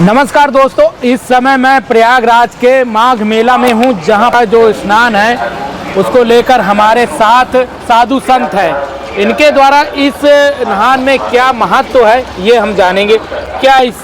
नमस्कार दोस्तों, इस समय मैं प्रयागराज के माघ मेला में हूँ, जहाँ पर जो स्नान है उसको लेकर हमारे साथ साधु संत हैं। इनके द्वारा इस नहान में क्या महत्व है ये हम जानेंगे। क्या इस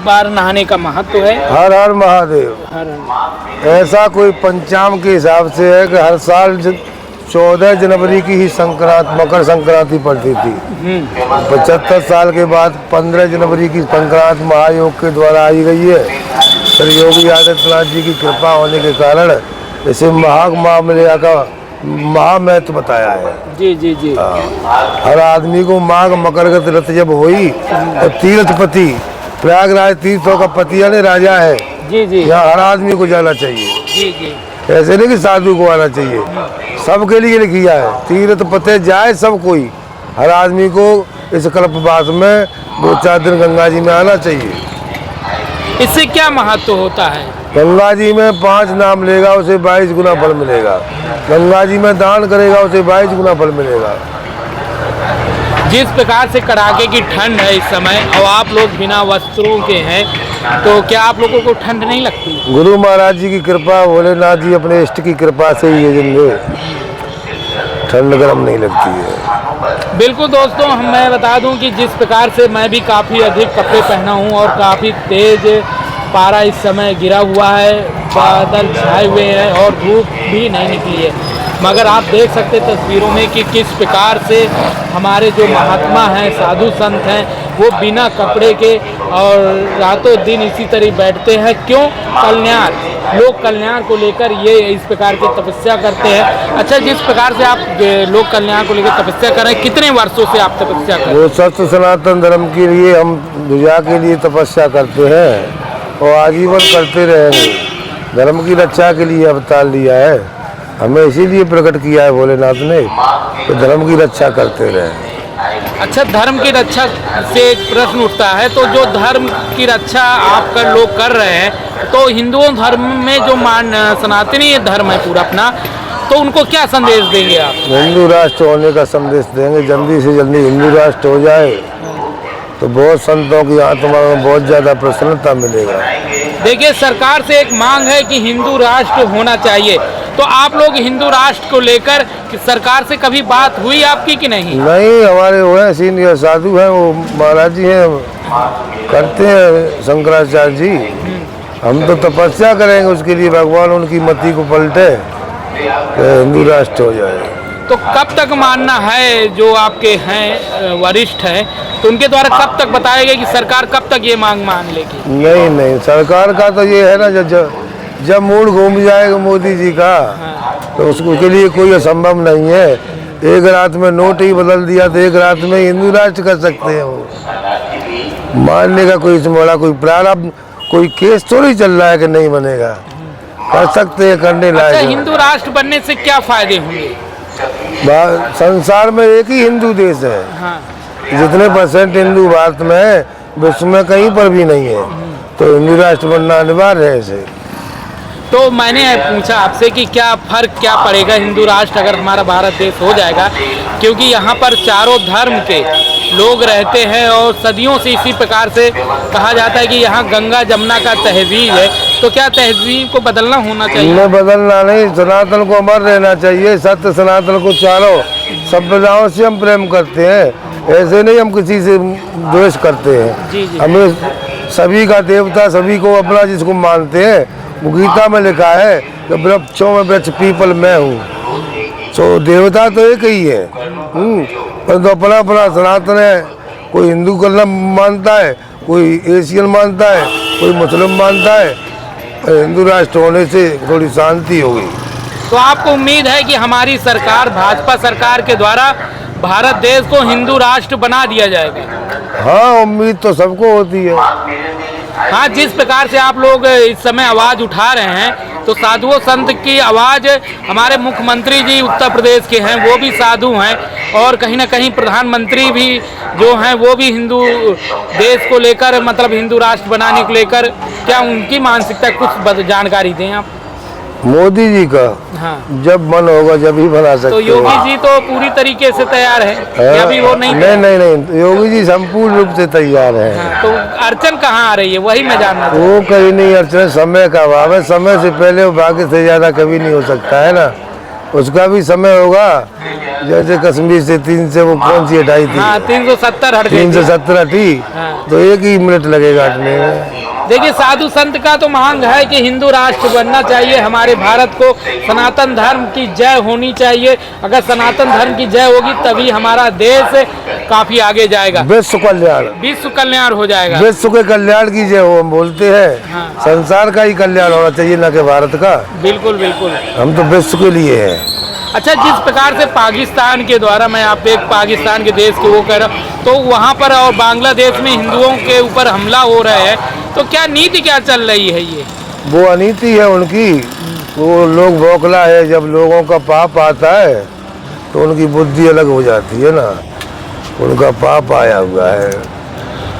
बार नहाने का महत्व है? हर हर महादेव। ऐसा कोई पंचांग के हिसाब से है कि हर साल 14 जनवरी की ही संक्रांति, मकर संक्रांति पड़ती थी। 75 साल के बाद 15 जनवरी की संक्रांति महायोग के द्वारा आई गई है। फिर योगी आदित्यनाथ जी की कृपा होने के कारण इसे माघ मेला का महामहत्व बताया है। जी जी जी। हर आदमी को माघ मकर का तीर्थ जब हुई तो तीर्थपति, प्रयागराज तीर्थों का पति यानी राजा है। जी जी। यहाँ हर आदमी को जाना चाहिए। जी जी। ऐसे नहीं कि साधु को आना चाहिए, सबके लिए किया है। तीर्थ पते जाए सब कोई, हर आदमी को इस कल्पवास में 2-4 दिन गंगा जी में आना चाहिए। इससे क्या महत्व होता है? गंगा जी में 5 नाम लेगा उसे 22 गुना फल मिलेगा। गंगा जी में दान करेगा उसे 22 गुना फल मिलेगा। जिस प्रकार से कड़ाके की ठंड है इस समय और आप लोग बिना वस्त्रों के हैं, तो क्या आप लोगों को ठंड नहीं लगती? गुरु महाराज जी की कृपा, भोलेनाथ जी अपने इष्ट की कृपा से ही ये जिंदगी ठंड गर्म नहीं लगती है। बिल्कुल दोस्तों, मैं बता दूं कि जिस प्रकार से मैं भी काफ़ी अधिक कपड़े पहना हूं और काफ़ी तेज पारा इस समय गिरा हुआ है, बादल छाए हुए हैं और धूप भी नहीं निकली है, मगर आप देख सकते तस्वीरों में कि किस प्रकार से हमारे जो महात्मा हैं, साधु संत हैं, वो बिना कपड़े के और रातों दिन इसी तरह बैठते हैं। क्यों? कल्याण, लोक कल्याण को लेकर ये इस प्रकार की तपस्या करते हैं। अच्छा, जिस प्रकार से आप लोक कल्याण को लेकर तपस्या कर रहे हैं, कितने वर्षों से आप तपस्या कर रहे हैं? वो सत्य सनातन धर्म के लिए हम ध्वजा के लिए तपस्या करते हैं और आजीवन करते रहेंगे। धर्म की रक्षा के लिए अवतार लिया है, हमें इसीलिए प्रकट किया है भोलेनाथ ने कि धर्म की रक्षा करते रहे। अच्छा, धर्म की रक्षा से एक प्रश्न उठता है, तो जो धर्म की रक्षा आप लोग कर रहे हैं, तो हिंदुओं धर्म में जो सनातनी धर्म है पूरा अपना, तो उनको क्या संदेश देंगे आप? हिंदू राष्ट्र होने का संदेश देंगे। जल्दी से जल्दी हिंदू राष्ट्र हो जाए तो बहुत संतों की आत्मा में बहुत ज़्यादा प्रसन्नता मिलेगा। देखिए, सरकार से एक मांग है कि हिंदू राष्ट्र होना चाहिए, तो आप लोग हिंदू राष्ट्र को लेकर कि सरकार से कभी बात हुई आपकी कि नहीं? नहीं, हमारे वो हैं सीनियर साधु हैं, वो महाराज जी हैं, करते हैं शंकराचार्य जी। हम तो तपस्या करेंगे उसके लिए, भगवान उनकी मति को पलटे, हिंदू राष्ट्र हो जाए। तो कब तक मानना है, जो आपके हैं वरिष्ठ हैं, तो उनके द्वारा कब तक बताया गया कि सरकार कब तक ये मांग मान लेगी? नहीं नहीं, सरकार का तो ये है ना, जब मूड घूम जाएगा मोदी जी का, तो उसके लिए कोई असंभव नहीं है। एक रात में नोट ही बदल दिया तो एक रात में हिंदू राष्ट्र कर सकते हैं। वो मानने का कोई बड़ा कोई प्रारंभ, कोई केस थोड़ी चल रहा है कि नहीं बनेगा, कर सकते हैं, करने लायक। अच्छा, हिंदू राष्ट्र बनने से क्या फायदे होंगे? संसार में एक ही हिंदू देश है। हाँ। जितने परसेंट हिंदू भारत में है, विश्व में कहीं पर भी नहीं है, तो हिंदू राष्ट्र बनना अनिवार्य है इसे। तो मैंने पूछा आपसे कि क्या फर्क क्या पड़ेगा हिंदू राष्ट्र अगर हमारा भारत देश हो जाएगा, क्योंकि यहाँ पर चारों धर्म के लोग रहते हैं और सदियों से इसी प्रकार से कहा जाता है कि यहाँ गंगा जमुना का तहजीब है, तो क्या तहजीब को बदलना होना चाहिए? नहीं, बदलना नहीं, सनातन को अमर रहना चाहिए। सत्य सनातन को चारों संप्रदायों से हम प्रेम करते हैं, ऐसे नहीं हम किसी से द्वेष करते हैं। जी जी। हमें सभी का देवता, सभी को अपना जिसको मानते हैं, वो गीता में लिखा है कि वृक्षों में वृक्ष पीपल मैं हूँ। तो देवता तो एक ही है, परंतु अपना अपना सनातन है। कोई हिंदू कलम मानता है, कोई एशियन मानता है, कोई मुस्लिम मानता है। हिंदू राष्ट्र होने से थोड़ी शांति होगी। तो आपको उम्मीद है कि हमारी सरकार, भाजपा सरकार के द्वारा भारत देश को हिंदू राष्ट्र बना दिया जाएगा? हाँ, उम्मीद तो सबको होती है। हाँ, जिस प्रकार से आप लोग इस समय आवाज़ उठा रहे हैं, तो साधुओं संत की आवाज़, हमारे मुख्यमंत्री जी उत्तर प्रदेश के हैं, वो भी साधु हैं, और कहीं ना कहीं प्रधानमंत्री भी जो हैं वो भी हिंदू देश को लेकर, मतलब हिंदू राष्ट्र बनाने को लेकर, क्या उनकी मानसिकता कुछ जानकारी दें आप? मोदी जी का हाँ, जब मन होगा जब ही बना सकते तो योगी जी तो पूरी तरीके से तैयार है या भी वो नहीं? नहीं, योगी जी संपूर्ण रूप से तैयार है। हाँ, तो अड़चन कहाँ आ रही है वही मैं जानना चाहता वो कहीं नहीं अड़चन, समय का अभाव है। समय से पहले वो बाकी से ज्यादा कभी नहीं हो सकता है ना। उसका भी समय होगा। जैसे कश्मीर से 3 से वो कौन सी हटाई थी? हाँ, 370 हट गई थी। 370 हटी, हाँ। तो 1 ही मिनट लगेगा हटने में। देखिए, साधु संत का तो मांग है कि हिंदू राष्ट्र बनना चाहिए, हमारे भारत को सनातन धर्म की जय होनी चाहिए। अगर सनातन धर्म की जय होगी तभी हमारा देश काफी आगे जाएगा, विश्व कल्याण, विश्व कल्याण हो जाएगा। विश्व के कल्याण की जय हो हम बोलते हैं। हाँ। संसार का ही कल्याण होना चाहिए, न कि भारत का। बिल्कुल बिल्कुल। हम तो विश्व के लिए हैं। अच्छा, जिस प्रकार से पाकिस्तान के द्वारा, मैं आप एक पाकिस्तान के देश के वो कह रहा हूँ, तो वहाँ पर और बांग्लादेश में हिंदुओं के ऊपर हमला हो रहा है, तो क्या नीति क्या चल रही है ये? वो अनीति है उनकी। वो लोग बौखला है, जब लोगों का पाप आता है तो उनकी बुद्धि अलग हो जाती है ना। उनका पाप आया हुआ है।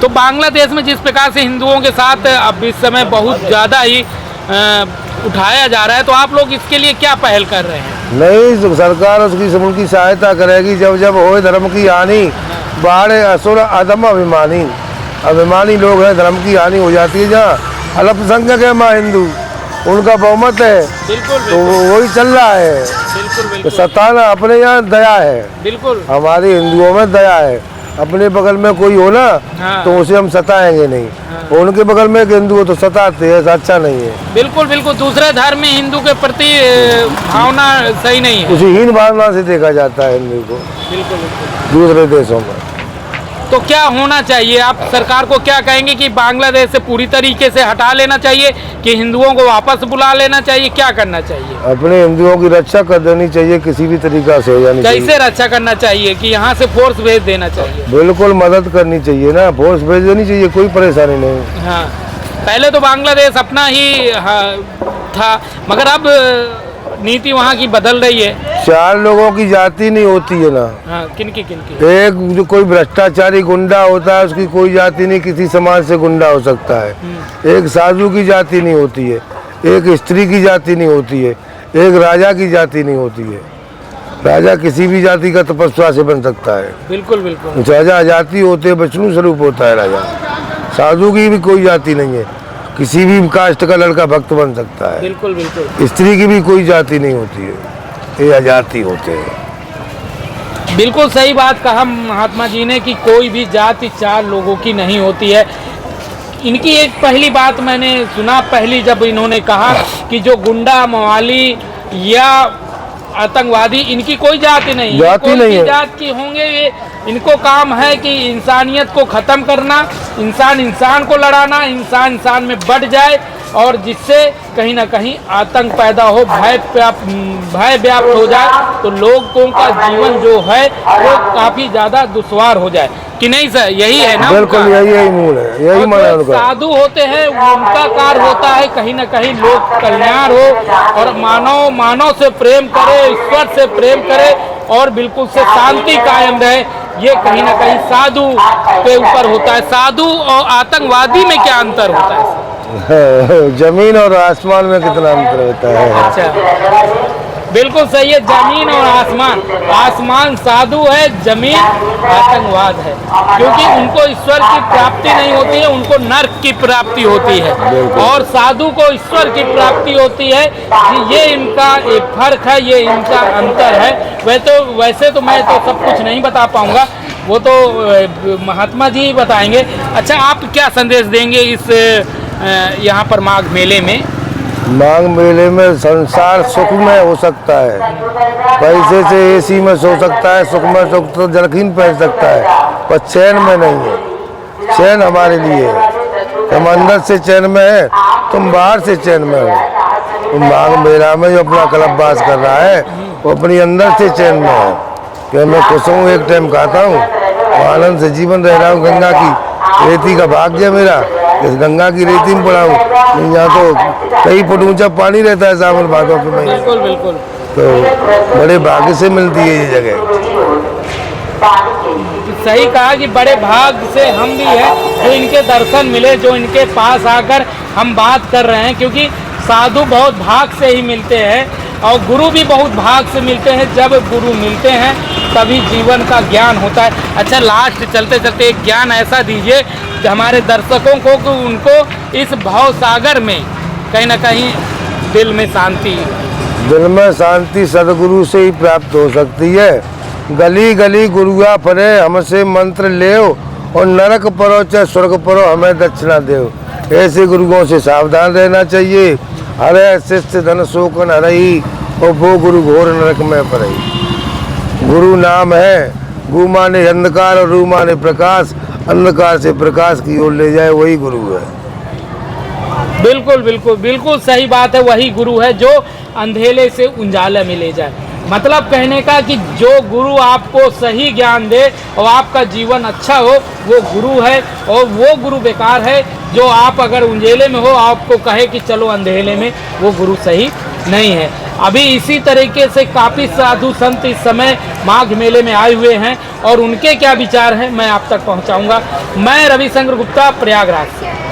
तो बांग्लादेश में जिस प्रकार से हिंदुओं के साथ अब इस समय बहुत ज़्यादा ही उठाया जा रहा है, तो आप लोग इसके लिए क्या पहल कर रहे हैं? नहीं, सरकार उनकी सहायता करेगी। जब जब होए धर्म की हानि, बाढ़े असुर अदम अभिमानी। अभिमानी लोग हैं, धर्म की हानि हो जाती है। जहाँ अल्पसंख्यक है माँ हिंदू, उनका बहुमत है, बिल्कुल तो वही चल रहा है। बिल्कुल तो बिल्कुल सताना अपने यहाँ दया है। बिल्कुल। हमारे हिंदुओं में दया है। अपने बगल में कोई हो ना, हाँ। तो उसे हम सताएंगे नहीं। हाँ। हैं। उनके बगल में एक हिंदू हो तो सताते हैं, अच्छा नहीं है। बिल्कुल बिल्कुल। दूसरे धर्म में हिंदू के प्रति भावना सही नहीं है। उसी हीन भावना से देखा जाता है हिंदू को बिल्कुल बिल्कुल। दूसरे देशों में। तो क्या होना चाहिए? आप सरकार को क्या कहेंगे कि बांग्लादेश से पूरी तरीके से हटा लेना चाहिए कि हिंदुओं को वापस बुला लेना चाहिए, क्या करना चाहिए? अपने हिंदुओं की रक्षा कर देनी चाहिए, किसी भी तरीका से हो जानी चाहिए। कैसे रक्षा करना चाहिए? कि यहाँ से फोर्स भेज देना चाहिए? बिल्कुल मदद करनी चाहिए ना, फोर्स भेज देनी चाहिए, कोई परेशानी नहीं। हाँ, पहले तो बांग्लादेश अपना ही था, मगर अब नीति वहाँ की बदल रही है। 4 लोगों की जाति नहीं होती है ना। हाँ, किनकी? एक जो कोई भ्रष्टाचारी गुंडा होता है, उसकी कोई जाति नहीं, किसी समाज से गुंडा हो सकता है। एक साधु की जाति नहीं होती है, एक स्त्री की जाति नहीं होती है, एक राजा की जाति नहीं होती है। राजा किसी भी जाति का तपस्या से बन सकता है। बिल्कुल बिल्कुल। राजा जाति होते हैं, विष्णु स्वरूप होता है राजा। साधु की भी कोई जाति नहीं है, किसी भी कास्ट का लड़का भक्त बन सकता है। बिल्कुल बिल्कुल। स्त्री की भी कोई जाति नहीं होती है, ये अजाति होते हैं। बिल्कुल सही बात कहा महात्मा जी ने कि कोई भी जाति 4 लोगों की नहीं होती है। इनकी एक पहली बात मैंने सुना, पहली जब इन्होंने कहा कि जो गुंडा मवाली या आतंकवादी, इनकी कोई जाति नहीं है, जाति नहीं है। जात की होंगे ये। इनको काम है कि इंसानियत को ख़त्म करना, इंसान इंसान को लड़ाना, इंसान इंसान में बढ़ जाए, और जिससे कहीं ना कहीं आतंक पैदा हो, भय व्याप्त हो जाए, तो लोगों का जीवन जो है वो काफ़ी ज़्यादा दुश्वार हो जाए। कि नहीं सर, यही है ना? बिल्कुल यही मूल है, यही मन है उनका। साधु होते हैं, उनका कार्य होता है कहीं ना कहीं लोक कल्याण हो, और मानव से प्रेम करे, ईश्वर से प्रेम करे, और बिल्कुल से शांति कायम रहे। ये कहीं ना कहीं साधु के ऊपर होता है। साधु और आतंकवादी में क्या अंतर होता है? जमीन और आसमान में कितना अंतर होता है। अच्छा, बिल्कुल सही है। जमीन और आसमान, आसमान साधु है, जमीन आतंकवाद है, क्योंकि उनको ईश्वर की प्राप्ति नहीं होती है, उनको नर्क की प्राप्ति होती है, और साधु को ईश्वर की प्राप्ति होती है। ये इनका एक फर्क है, ये इनका अंतर है। वैसे तो मैं तो सब कुछ नहीं बता पाऊंगा, वो तो महात्मा जी ही बताएंगे। अच्छा, आप क्या संदेश देंगे इस यहाँ पर माघ मेले में? माघ मेले में संसार सुख में हो सकता है, पैसे से एसी में सो सकता है, सुख में सुख तो जरकीन पहन सकता है, पर चैन में नहीं है। चैन हमारे लिए है, हम अंदर से चैन में है, तुम बाहर से चैन में हो। तुम माघ मेला में जो अपना कल्पवास कर रहा है, वो अपनी अंदर से चैन में है कि मैं खुश हूँ, एक टाइम खाता हूँ, आनंद से जीवन रह रहा हूँ। गंगा की रेती का भाग्य मेरा, इस गंगा की रेती में पड़ा हूँ। यहाँ तो कई फुट ऊंचा पानी रहता है सावन भादों के महीने। बिल्कुल बिल्कुल। तो बड़े भाग्य से मिलती है ये जगह। सही कहा कि बड़े भाग से हम भी हैं जो इनके दर्शन मिले, जो इनके पास आकर हम बात कर रहे हैं, क्योंकि साधु बहुत भाग से ही मिलते हैं और गुरु भी बहुत भाग से मिलते हैं। जब गुरु मिलते हैं तभी जीवन का ज्ञान होता है। अच्छा, लास्ट चलते चलते एक ज्ञान ऐसा दीजिए हमारे दर्शकों को कि उनको इस भव सागर में कहीं ना कहीं दिल में शांति। दिल में शांति सदगुरु से ही प्राप्त हो सकती है। गली गली गुरुआ फरे हमसे मंत्र लेओ और नरक परो चाहे स्वर्ग परो हमें दक्षिणा देओ। ऐसे गुरुओं से सावधान रहना चाहिए। हरे शिष्य धन शोकन हरई और वो गुरु घोर नरक में पड़ई। गुरु नाम है, गु माने अंधकार और रू माने प्रकाश। अंधकार से प्रकाश की ओर ले जाए वही गुरु है। बिल्कुल बिल्कुल बिल्कुल सही बात है। वही गुरु है जो अंधेरे से उजाले में ले जाए। मतलब कहने का कि जो गुरु आपको सही ज्ञान दे और आपका जीवन अच्छा हो वो गुरु है। और वो गुरु बेकार है जो आप अगर उंजेले में हो आपको कहे कि चलो अंधेरे में, वो गुरु सही नहीं है। अभी इसी तरीके से काफ़ी साधु संत इस समय माघ मेले में आए हुए हैं और उनके क्या विचार हैं मैं आप तक पहुंचाऊंगा। मैं रविशंकर गुप्ता, प्रयागराज से।